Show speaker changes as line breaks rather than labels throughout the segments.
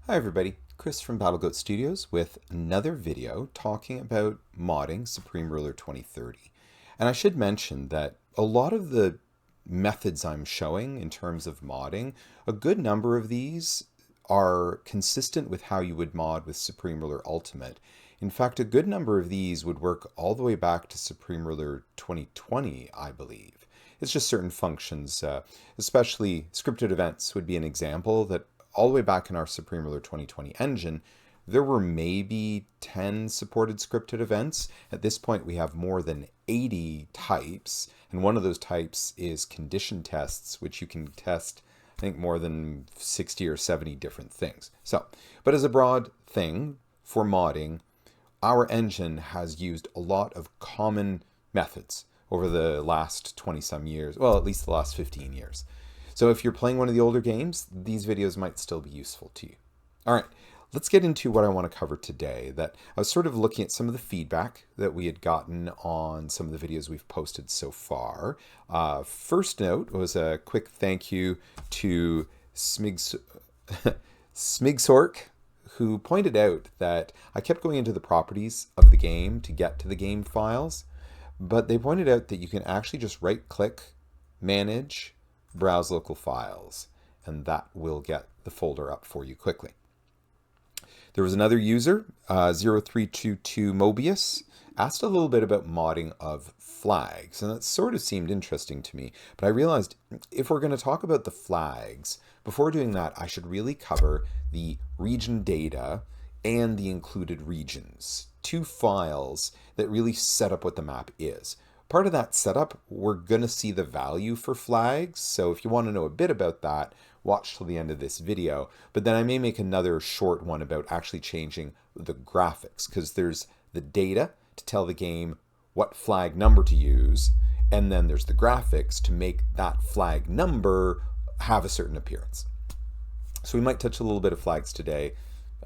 Hi everybody, Chris from BattleGoat Studios with another video talking about modding Supreme Ruler 2030. And I should mention that a lot of the methods I'm showing in terms of modding, a good number of these are consistent with how you would mod with Supreme Ruler Ultimate. In fact, a good number of these would work all the way back to Supreme Ruler 2020, I believe. It's just certain functions, especially scripted events would be an example that all the way back in our Supreme Ruler 2020 engine, there were maybe 10 supported scripted events. At this point, we have more than 80 types, and one of those types is condition tests, which you can test, I think, more than 60 or 70 different things. So, but as a broad thing for modding, our engine has used a lot of common methods over the last 20 some years, well, at least the last 15 years. So if you're playing one of the older games, these videos might still be useful to you. All right, let's get into what I want to cover today. That I was sort of looking at some of the feedback that we had gotten on some of the videos we've posted so far. First note was a quick thank you to Smigsork, who pointed out that I kept going into the properties of the game to get to the game files, but they pointed out that you can actually just right-click, manage, browse local files, and that will get the folder up for you quickly. There was another user, 0322 Mobius, asked a little bit about modding of flags, and that sort of seemed interesting to me, but I realized if we're going to talk about the flags, before doing that, I should really cover the region data and the included regions, two files that really set up what the map is. Part of that setup, we're going to see the value for flags, so if you want to know a bit about that, watch till the end of this video. But then I may make another short one about actually changing the graphics, because there's the data to tell the game what flag number to use, and then there's the graphics to make that flag number have a certain appearance. So we might touch a little bit of flags today,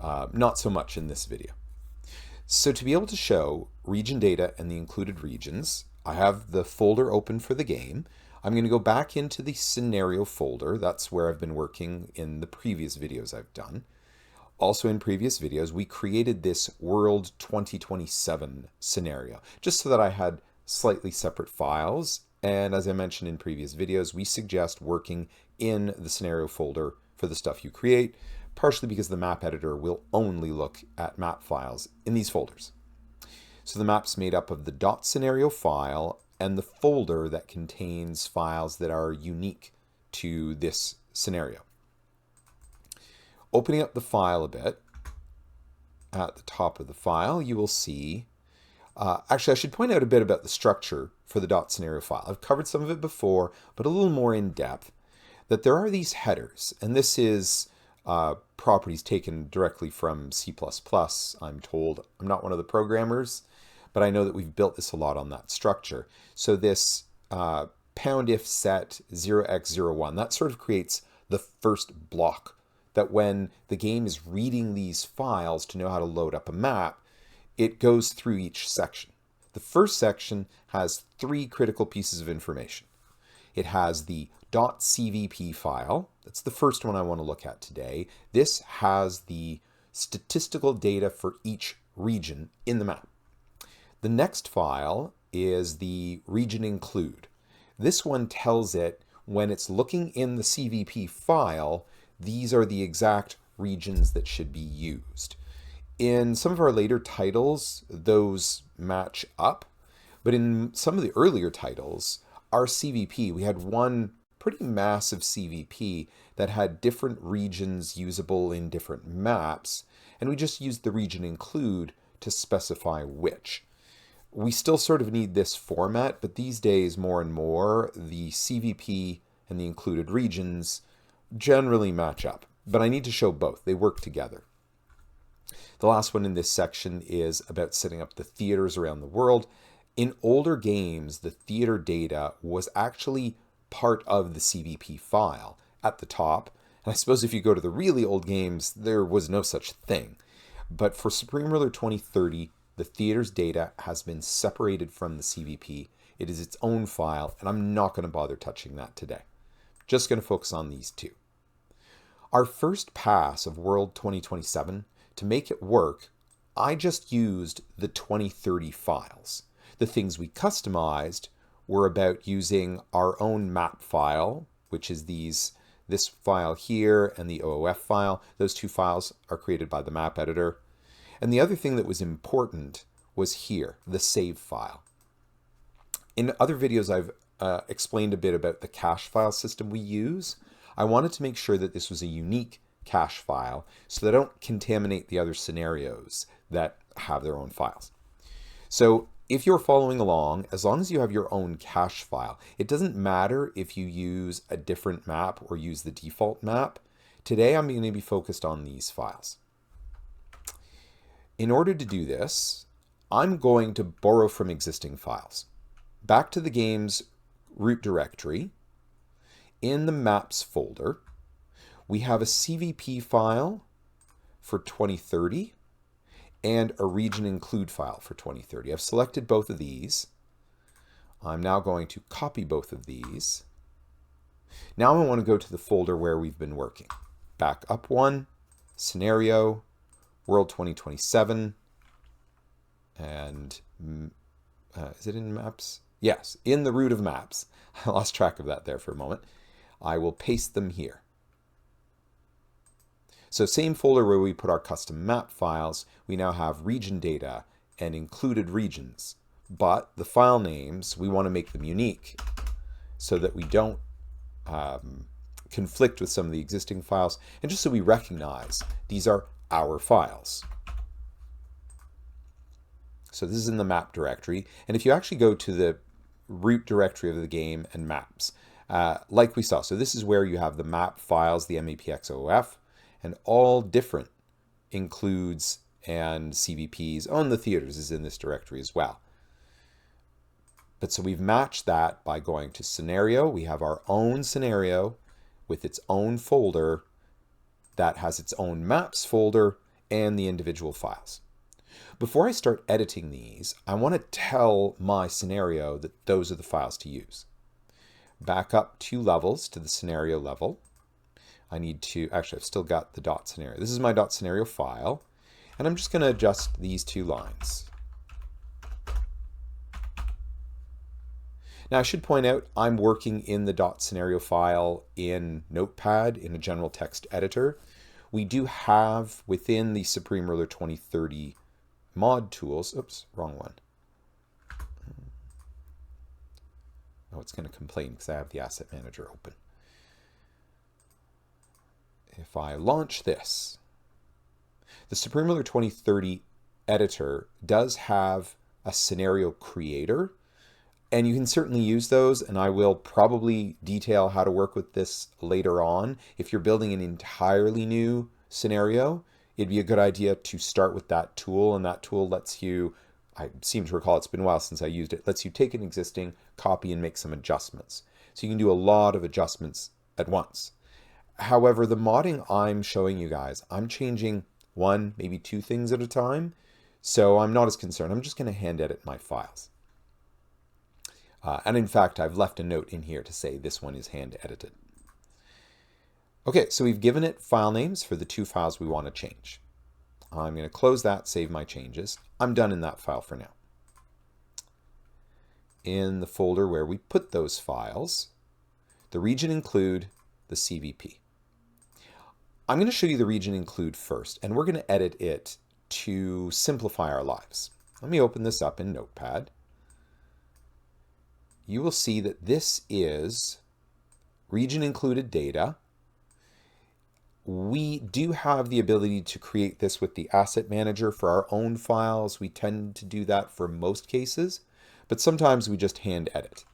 not so much in this video. So to be able to show region data and the included regions, I have the folder open for the game. I'm going to go back into the scenario folder. That's where I've been working in the previous videos I've done. Also in previous videos, we created this World 2027 scenario, just so that I had slightly separate files. And as I mentioned in previous videos, we suggest working in the scenario folder for the stuff you create, partially because the map editor will only look at map files in these folders. So the map's made up of the .scenario file and the folder that contains files that are unique to this scenario. Opening up the file a bit, at the top of the file, you will see, actually I should point out a bit about the structure for the .scenario file. I've covered some of it before, but a little more in depth, that there are these headers, and this is properties taken directly from C++, I'm told. I'm not one of the programmers, but I know that we've built this a lot on that structure. So this pound if set 0x01, that sort of creates the first block that when the game is reading these files to know how to load up a map, it goes through each section. The first section has three critical pieces of information. It has the .cvp file. That's the first one I want to look at today. This has the statistical data for each region in the map. The next file is the region include. This one tells it when it's looking in the CVP file, these are the exact regions that should be used. In some of our later titles, those match up, but in some of the earlier titles, our CVP, we had one pretty massive CVP that had different regions usable in different maps, and we just used the region include to specify which. We still sort of need this format, but these days more and more the CVP and the included regions generally match up. But I need to show both. They work together. The last one in this section is about setting up the theaters around the world. In older games, the theater data was actually part of the CVP file at the top. And I suppose if you go to the really old games, there was no such thing. But for Supreme Ruler 2030, the theater's data has been separated from the CVP. It is its own file, and I'm not going to bother touching that today. Just going to focus on these two. Our first pass of World 2027, to make it work, I just used the 2030 files. The things we customized were about using our own map file, which is this file here and the OOF file. Those two files are created by the map editor. And the other thing that was important was here, the save file. In other videos, I've explained a bit about the cache file system we use. I wanted to make sure that this was a unique cache file so that I don't contaminate the other scenarios that have their own files. So if you're following along, as long as you have your own cache file, it doesn't matter if you use a different map or use the default map. Today, I'm going to be focused on these files. In order to do this, I'm going to borrow from existing files. Back to the game's root directory, in the maps folder, we have a CVP file for 2030 and a region include file for 2030. I've selected both of these. I'm now going to copy both of these. Now I want to go to the folder where we've been working. Back up one, scenario, World 2027, and is it in maps? Yes, in the root of maps. I lost track of that there for a moment. I will paste them here. So same folder where we put our custom map files, we now have region data and included regions. But the file names, we want to make them unique so that we don't conflict with some of the existing files, and just so we recognize these are our files. So this is in the map directory, and if you actually go to the root directory of the game and maps, like we saw, so this is where you have the map files, the MAPXOF, and all different includes and CVPs on the theaters is in this directory as well. But so we've matched that by going to scenario. We have our own scenario with its own folder that has its own maps folder and the individual files. Before I start editing these, I want to tell my scenario that those are the files to use. Back up 2 levels to the scenario level. I need to, actually I've still got the dot scenario. This is my dot scenario file, and I'm just going to adjust these 2 lines. Now I should point out I'm working in the dot scenario file in Notepad in a general text editor. We do have within the Supreme Ruler 2030 mod tools, oops, wrong one. Oh, it's going to complain because I have the asset manager open. If I launch this, the Supreme Ruler 2030 editor does have a scenario creator, and you can certainly use those, and I will probably detail how to work with this later on. If you're building an entirely new scenario, it'd be a good idea to start with that tool, and that tool lets you, I seem to recall, it's been a while since I used it, lets you take an existing copy and make some adjustments. So you can do a lot of adjustments at once. However, the modding I'm showing you guys, I'm changing 1, maybe 2 things at a time, so I'm not as concerned. I'm just going to hand edit my files. And in fact, I've left a note in here to say this one is hand edited. Okay, so we've given it file names for the 2 files we want to change. I'm going to close that, save my changes. I'm done in that file for now. In the folder where we put those files, the region include the CVP. I'm going to show you the region include first, and we're going to edit it to simplify our lives. Let me open this up in Notepad. You will see that this is region included data. We do have the ability to create this with the asset manager for our own files. We tend to do that for most cases, but sometimes we just hand edit.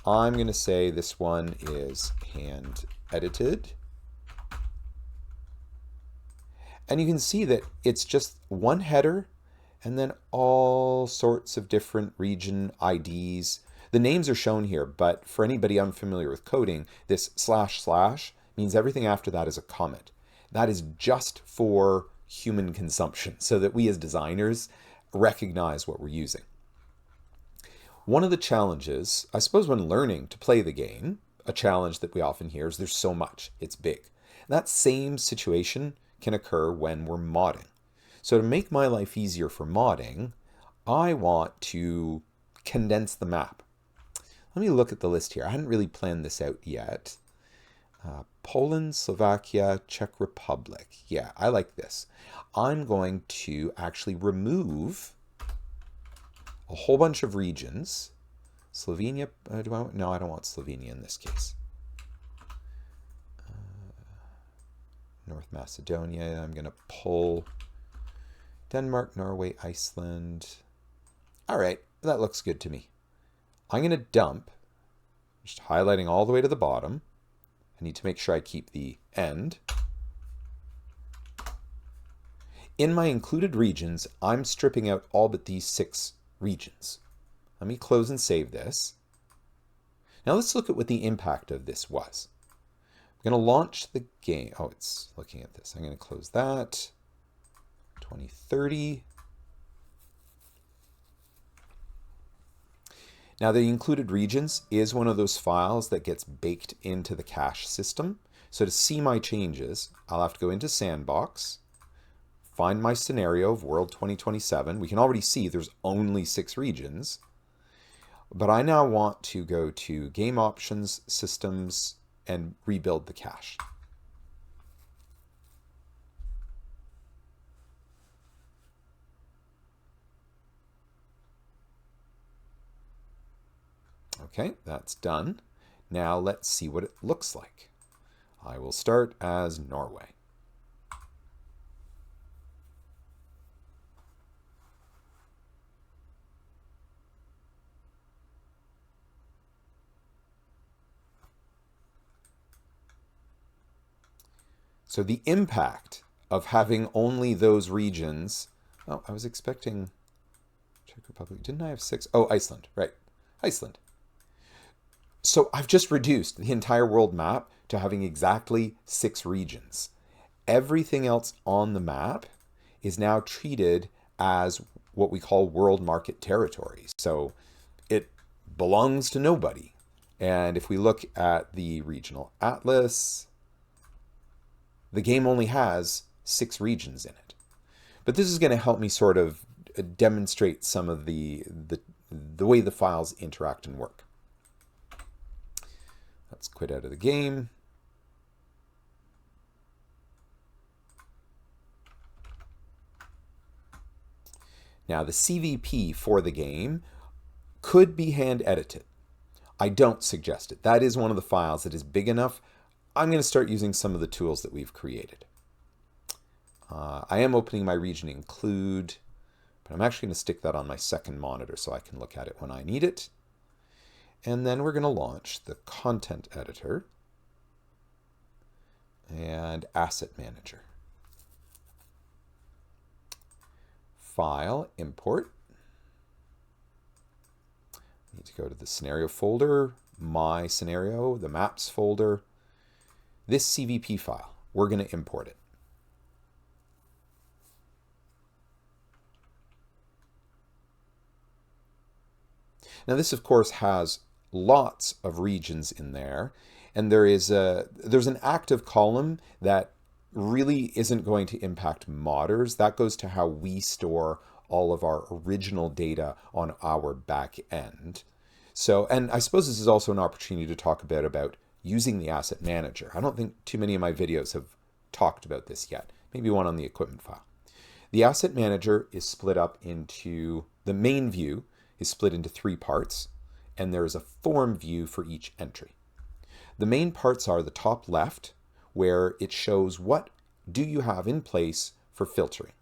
I'm going to say this one is hand edited. And you can see that it's just one header and then all sorts of different region IDs. The names are shown here, but for anybody unfamiliar with coding, this // means everything after that is a comment. That is just for human consumption so that we as designers recognize what we're using. One of the challenges, I suppose when learning to play the game, a challenge that we often hear is there's so much, it's big. That same situation can occur when we're modding. So to make my life easier for modding, I want to condense the map. Let me look at the list here. I hadn't really planned this out yet. Poland, Slovakia, Czech Republic. Yeah, I like this. I'm going to actually remove a whole bunch of regions. Slovenia, no, I don't want Slovenia in this case. North Macedonia, I'm going to pull Denmark, Norway, Iceland. All right, that looks good to me. I'm going to dump, just highlighting all the way to the bottom. I need to make sure I keep the end. In my included regions, I'm stripping out all but these 6 regions. Let me close and save this. Now let's look at what the impact of this was. I'm going to launch the game. Oh, it's looking at this. I'm going to close that. 2030. Now the included regions is one of those files that gets baked into the cache system. So to see my changes, I'll have to go into Sandbox, find my scenario of World 2027. We can already see there's only 6 regions. But I now want to go to Game Options, Systems, and rebuild the cache. Okay, that's done. Now let's see what it looks like. I will start as Norway. So the impact of having only those regions, oh, I was expecting Czech Republic. Didn't I have 6? Oh, Iceland, right. Iceland. So I've just reduced the entire world map to having exactly 6 regions. Everything else on the map is now treated as what we call world market territories. So it belongs to nobody. And if we look at the regional atlas, the game only has 6 regions in it. But this is going to help me sort of demonstrate some of the way the files interact and work. Let's quit out of the game. Now the CVP for the game could be hand edited. I don't suggest it. That is one of the files that is big enough. I'm going to start using some of the tools that we've created. I am opening my region include, but I'm actually going to stick that on my second monitor so I can look at it when I need it. And then we're going to launch the content editor and asset manager. File, import. I need to go to the scenario folder, my scenario, the maps folder. This CVP file, we're going to import it. Now this, of course, has lots of regions in there, and there's an active column that really isn't going to impact modders. That goes to how we store all of our original data on our back end. So, and I suppose this is also an opportunity to talk a bit about using the asset manager. I don't think too many of my videos have talked about this yet. Maybe one on the equipment file. The asset manager is split up into, the main view is split into 3 parts, and there is a form view for each entry. The main parts are the top left, where it shows what do you have in place for filtering.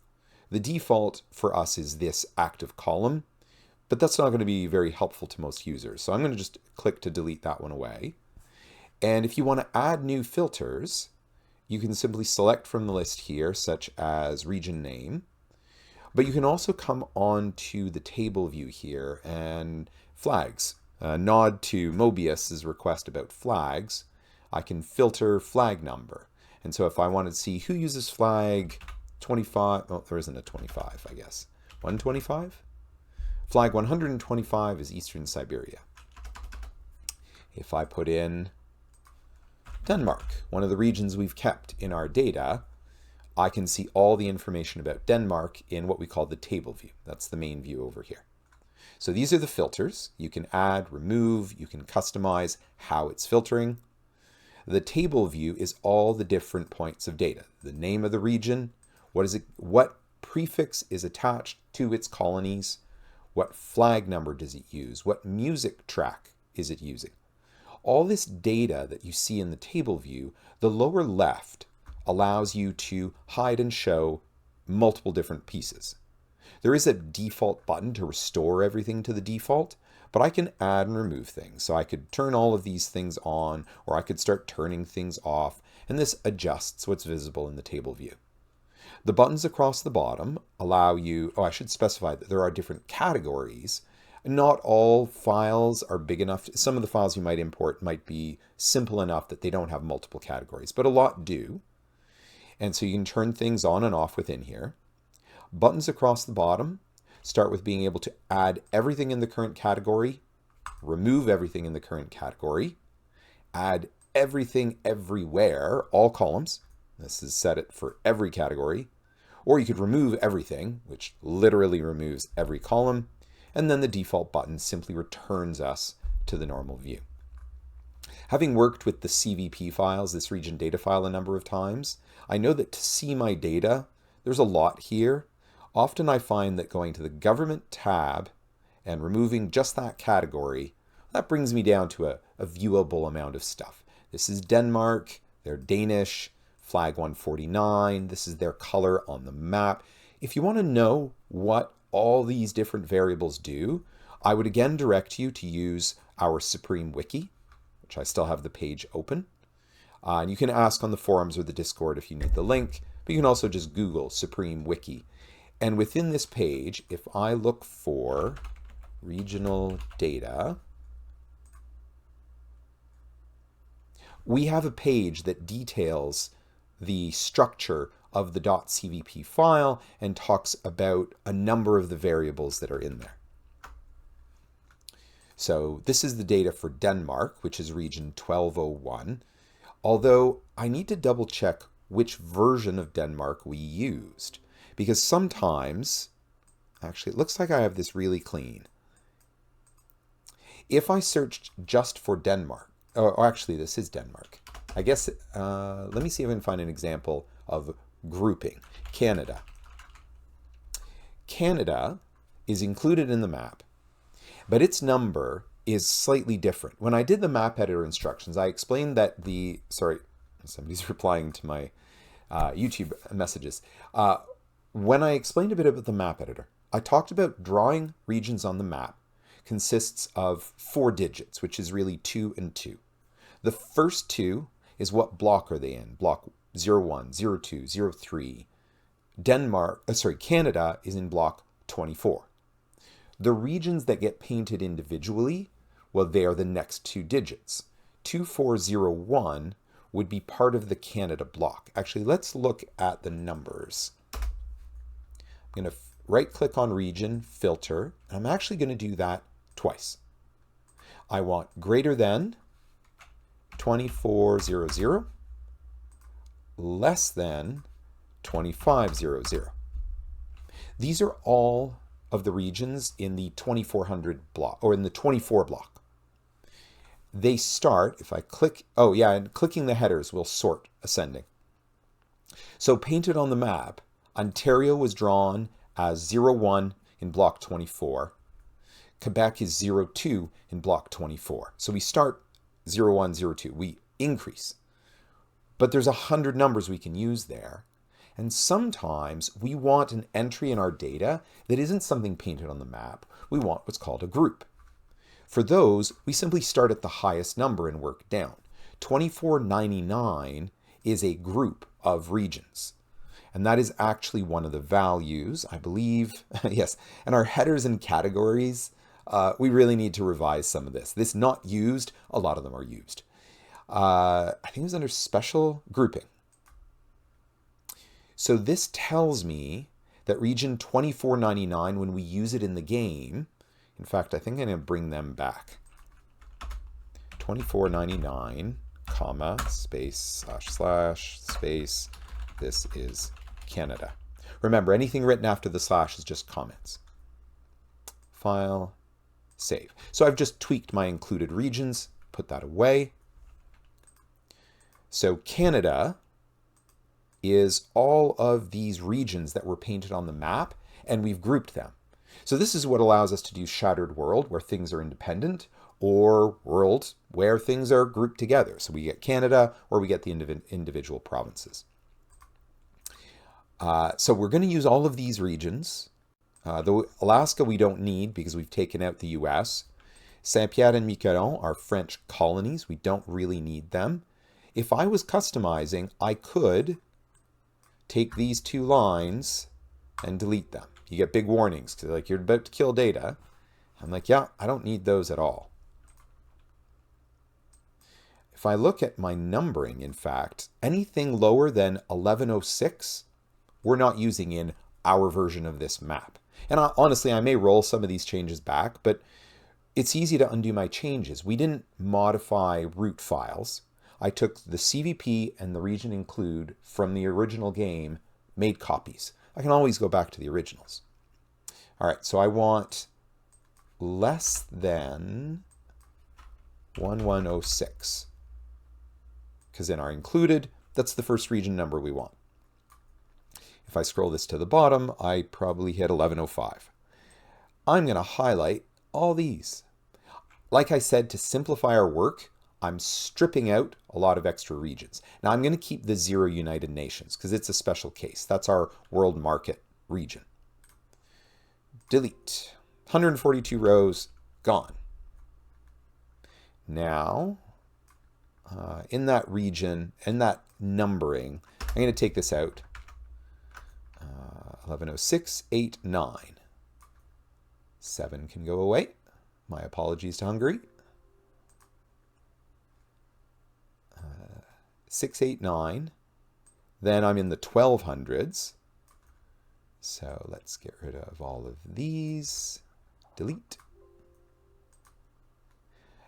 The default for us is this active column, but that's not going to be very helpful to most users. So I'm going to just click to delete that one away. And if you want to add new filters, you can simply select from the list here, such as region name. But you can also come on to the table view here and flags. Nod to Mobius's request about flags. I can filter flag number. And so if I wanted to see who uses flag 25, oh, there isn't a 25, I guess. 125? Flag 125 is Eastern Siberia. If I put in Denmark, one of the regions we've kept in our data. I can see all the information about Denmark in what we call the table view. That's the main view over here. So these are the filters. You can add, remove, you can customize how it's filtering. The table view is all the different points of data. The name of the region, what prefix is attached to its colonies, what flag number does it use, what music track is it using. All this data that you see in the table view, the lower left allows you to hide and show multiple different pieces. There is a default button to restore everything to the default, but I can add and remove things. So I could turn all of these things on, or I could start turning things off, and this adjusts what's visible in the table view. The buttons across the bottom allow you, I should specify that there are different categories. Not all files are big enough. Some of the files you might import might be simple enough that they don't have multiple categories, but a lot do. And so you can turn things on and off within here. Buttons across the bottom start with being able to add everything in the current category, remove everything in the current category, add everything everywhere, all columns. This is set it for every category. Or you could remove everything, which literally removes every column. And then the default button simply returns us to the normal view. Having worked with the CVP files, this region data file, a number of times, I know that to see my data, there's a lot here. Often I find that going to the government tab and removing just that category, that brings me down to a viewable amount of stuff. This is Denmark, they're Danish, flag 149, this is their color on the map. If you want to know what all these different variables do, I would again direct you to use our Supreme Wiki, which I still have the page open. And you can ask on the forums or the Discord if you need the link, but you can also just Google Supreme Wiki. And within this page, if I look for regional data, we have a page that details the structure of the .cvp file and talks about a number of the variables that are in there. So this is the data for Denmark, which is region 1201, although I need to double check which version of Denmark we used, because sometimes, actually it looks like I have this really clean. If I searched just for Denmark, or actually this is Denmark, I guess, let me see if I can find an example of grouping. Canada. Canada is included in the map, but its number is slightly different. When I did the map editor instructions, I explained that sorry, somebody's replying to my YouTube messages. When I explained a bit about the map editor, I talked about drawing regions on the map consists of 4 digits, which is really 2 and 2. The first 2 is what block are they in? Block 01, 02, 03. Canada is in block 24. The regions that get painted individually, well, they are the next 2 digits. 2401 would be part of the Canada block. Actually, let's look at the numbers. I'm going to right-click on region, filter, and I'm actually going to do that twice. I want greater than 2400, less than 2500. These are all of the regions in the 2400 block, or in the 24 block. They start, if I click, oh yeah, and clicking the headers will sort ascending. So painted on the map, Ontario was drawn as 01 in block 24. Quebec is 02 in block 24. So we start 01, 02. We increase. But there's 100 numbers we can use there. And sometimes we want an entry in our data that isn't something painted on the map. We want what's called a group. For those, we simply start at the highest number and work down. 2499 is a group of regions. And that is actually one of the values, I believe. Yes, and our headers and categories, we really need to revise some of this. This not used, a lot of them are used. I think it was under special grouping. So this tells me that region 2499, when we use it in the game, in fact, I think I'm going to bring them back. 2499, comma, space, slash, slash, space, this is Canada. Remember, anything written after the slash is just comments. File, save. So I've just tweaked my included regions, put that away. So Canada is all of these regions that were painted on the map, and we've grouped them. So this is what allows us to do shattered world, where things are independent, or world where things are grouped together. So we get Canada, or we get the individual provinces. So we're going to use all of these regions. Though Alaska we don't need because we've taken out the US. Saint-Pierre and Miquelon are French colonies. We don't really need them. If I was customizing, I could take these two lines and delete them. You get big warnings because like you're about to kill data. I'm like, yeah, I don't need those at all. If I look at my numbering, in fact, anything lower than 1106, we're not using in our version of this map. And honestly, I may roll some of these changes back, but it's easy to undo my changes. We didn't modify root files. I took the CVP and the region include from the original game, made copies. I can always go back to the originals. All right, so I want less than 1106. Because in our included, that's the first region number we want. If I scroll this to the bottom, I probably hit 1105. I'm going to highlight all these. Like I said, to simplify our work, I'm stripping out a lot of extra regions. Now I'm going to keep the 0 United Nations because it's a special case. That's our world market region. Delete. 142 rows, gone. Now, in that region, in that numbering, I'm going to take this out. 1106, 8, 9. 7 can go away. My apologies to Hungary. 6, 8, 9. Then I'm in the 1200s. So let's get rid of all of these. Delete.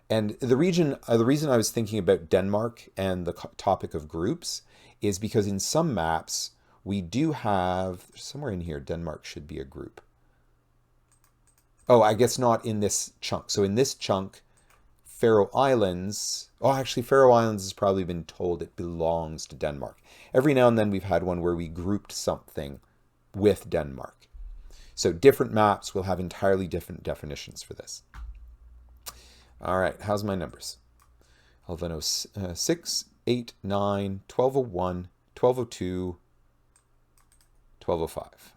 And the reason I was thinking about Denmark and the topic of groups is because in some maps, we do have, somewhere in here, Denmark should be a group. Oh, I guess not in this chunk. So in this chunk, Faroe Islands, oh, actually Faroe Islands has probably been told it belongs to Denmark. Every now and then we've had one where we grouped something with Denmark. So different maps will have entirely different definitions for this. All right, how's my numbers? 1106, 8, 9, 1201, 1202, 1205.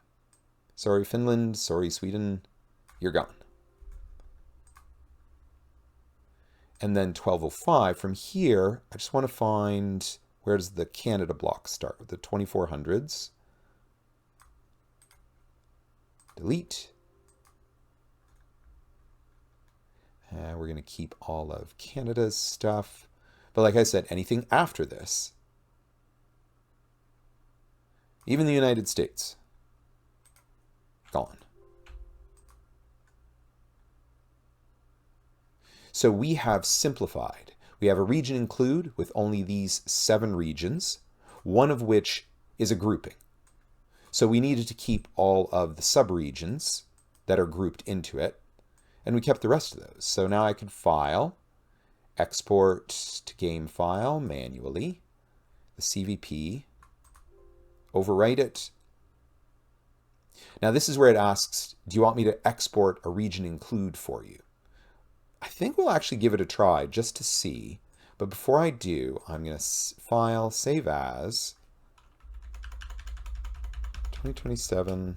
Sorry, Finland. Sorry, Sweden. You're gone. And then 1205. From here, I just want to find, where does the Canada block start? With the 2400s. Delete. We're going to keep all of Canada's stuff. But like I said, anything after this, even the United States, gone. So we have simplified. We have a region include with only these 7 regions, one of which is a grouping. So we needed to keep all of the subregions that are grouped into it, and we kept the rest of those. So now I could file, export to game file manually, the CVP, overwrite it. Now this is where it asks, do you want me to export a region include for you? I think we'll actually give it a try just to see. But before I do, I'm going to file, save as, 2027,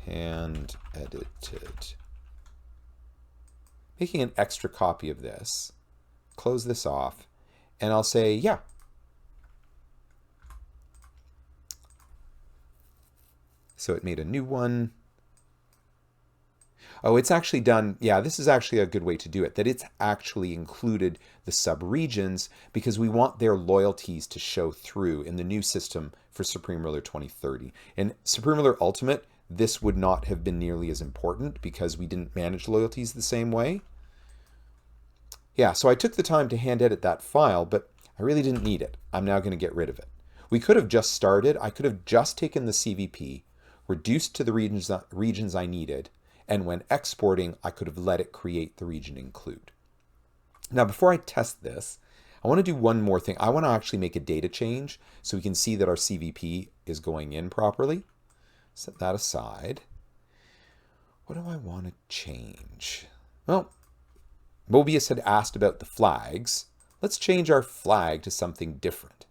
hand edited. Making an extra copy of this, close this off, and I'll say, yeah. So it made a new one. Oh, it's actually done. Yeah, this is actually a good way to do it, that it's actually included the subregions because we want their loyalties to show through in the new system for Supreme Ruler 2030. In Supreme Ruler Ultimate, this would not have been nearly as important because we didn't manage loyalties the same way. Yeah, so I took the time to hand edit that file, but I really didn't need it. I'm now going to get rid of it. We could have just started. I could have just taken the CVP, reduced to the regions I needed, and when exporting, I could have let it create the region include. Now, before I test this, I want to do one more thing. I want to actually make a data change so we can see that our CVP is going in properly. Set that aside. What do I want to change? Well, Mobius had asked about the flags. Let's change our flag to something different.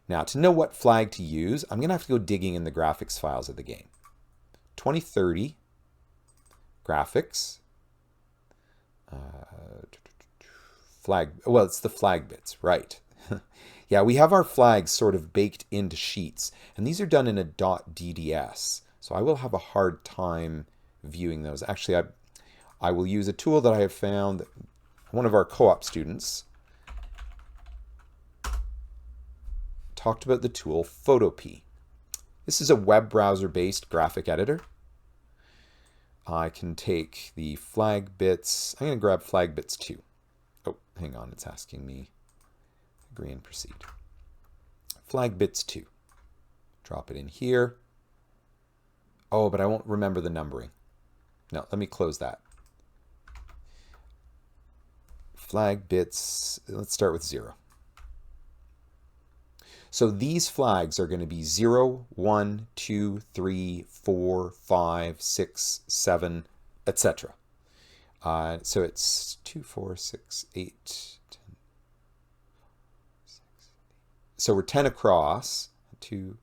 Now, to know what flag to use, I'm going to have to go digging in the graphics files of the game. 2030, graphics, flag, well, it's the flag bits, right. Yeah, we have our flags sort of baked into sheets, and these are done in a .dds, so I will have a hard time viewing those. Actually, I will use a tool that I have found. One of our co-op students talked about the tool Photopea. This is a web browser-based graphic editor. I can take the flag bits. I'm going to grab flag bits 2. Oh, hang on, it's asking me. Agree and proceed. Flag bits 2. Drop it in here. Oh, but I won't remember the numbering. No, let me close that. Flag bits, let's start with 0. So these flags are going to be 0, 1, 2, 3, 4, 5, 6, 7, etc. So it's 2, 4, 6, 8, 10. So we're 10 across. 2,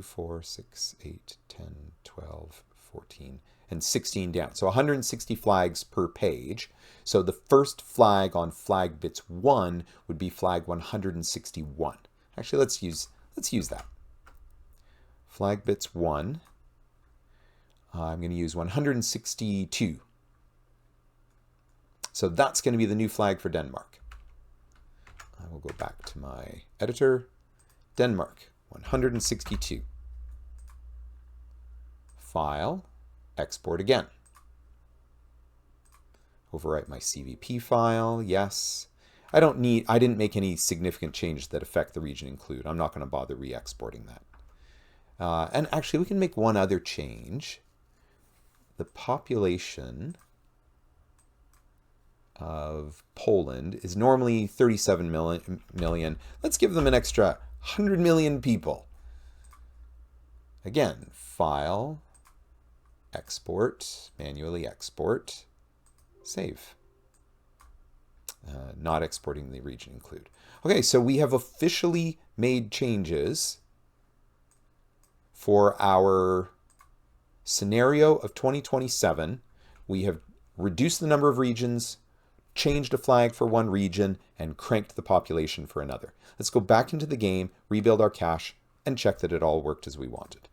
4, 6, 8, 10, 12, 14, and 16 down. So 160 flags per page. So the first flag on flag bits 1 would be flag 161. Actually, let's use that. Flag bits 1. I'm going to use 162. So that's going to be the new flag for Denmark. I will go back to my editor. Denmark, 162. File, export again. Overwrite my CVP file, yes. I didn't make any significant changes that affect the region include. I'm not going to bother re-exporting that. And actually, we can make one other change. The population of Poland is normally 37 million. Let's give them an extra 100 million people. Again, file, export, manually export, save. Not exporting the region include. Okay, so we have officially made changes for our scenario of 2027. We have reduced the number of regions, changed a flag for one region, and cranked the population for another. Let's go back into the game, rebuild our cache, and check that it all worked as we wanted.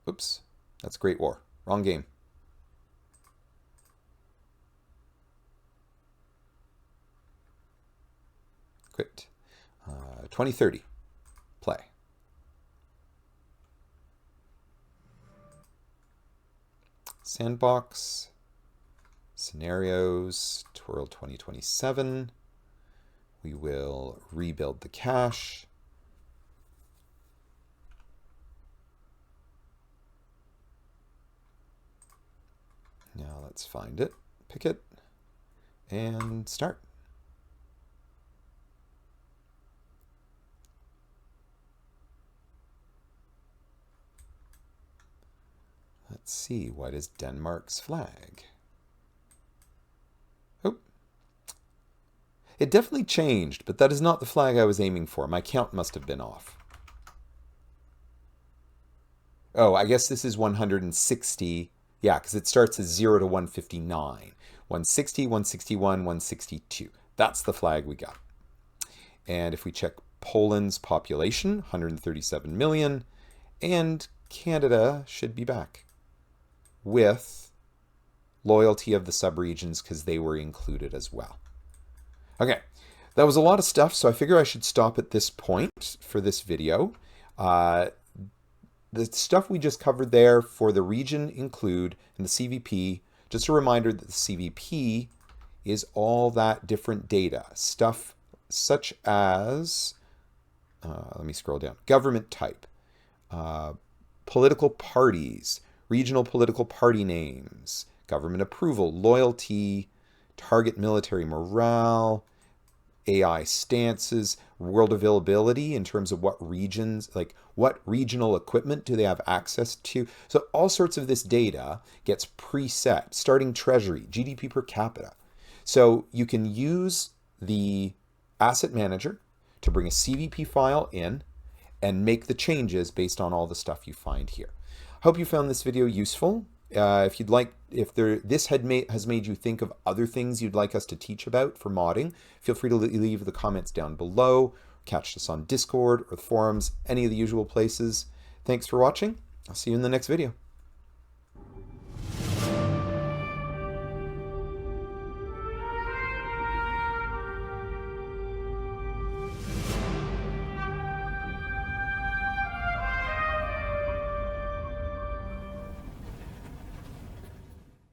Oops, that's Great War. Wrong game. Quit. 2030. Play. Sandbox. Scenarios. Twirl 2027. We will rebuild the cache. Now let's find it, pick it, and start. Let's see, what is Denmark's flag? Oh, it definitely changed, but that is not the flag I was aiming for. My count must have been off. Oh, I guess this is 160. Yeah, because it starts as 0 to 159. 160, 161, 162. That's the flag we got. And if we check Poland's population, 137 million, and Canada should be back with loyalty of the subregions because they were included as well. Okay, that was a lot of stuff, so I figure I should stop at this point for this video. The stuff we just covered there for the region include and the CVP, just a reminder that the CVP is all that different data, stuff such as, let me scroll down, government type, political parties, regional political party names, government approval, loyalty, target military morale, AI stances, world availability in terms of what regions, like what regional equipment do they have access to. So all sorts of this data gets preset, starting treasury, GDP per capita. So you can use the asset manager to bring a CVP file in and make the changes based on all the stuff you find here. Hope you found this video useful. If you'd like, this has made you think of other things you'd like us to teach about for modding, feel free to leave the comments down below. Catch us on Discord or the forums, any of the usual places. Thanks for watching. I'll see you in the next video.